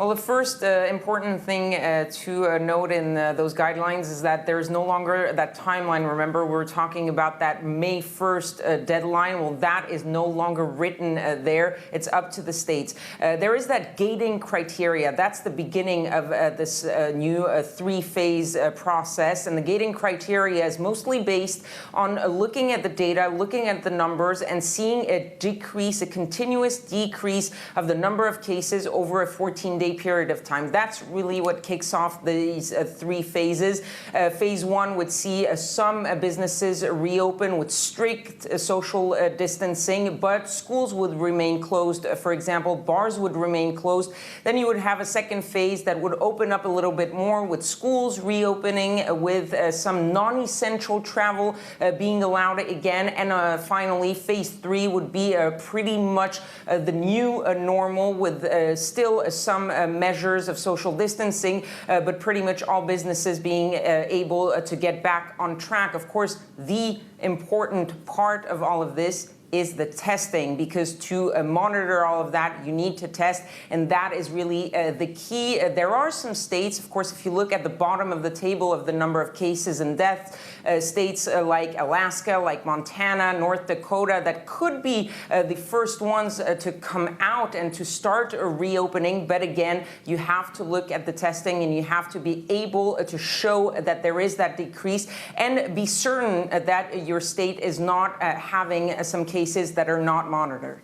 Well, the first important thing to note in those guidelines is that there is no longer that timeline. Remember, we're talking about that May 1st deadline. Well, that is no longer written there. It's up to the states. There is that gating criteria. That's the beginning of this new three-phase process. And the gating criteria is mostly based on looking at the data, looking at the numbers, and seeing a decrease, a continuous decrease of the number of cases over a 14-day period of time. That's really what kicks off these three phases. Phase one would see some businesses reopen with strict social distancing, but schools would remain closed. For example, bars would remain closed. Then you would have a second phase that would open up a little bit more with schools reopening, with some non-essential travel being allowed again. And finally, phase three would be pretty much the new normal, with still some measures of social distancing, but pretty much all businesses being able to get back on track. Of course, the important part of all of this is the testing, because to monitor all of that, you need to test, and that is really the key. There are some states, of course, if you look at the bottom of the table of the number of cases and deaths, states like Alaska, like Montana, North Dakota, that could be the first ones to come out and to start reopening. But again, you have to look at the testing, and you have to be able to show that there is that decrease, and be certain that your state is not having some cases that are not monitored.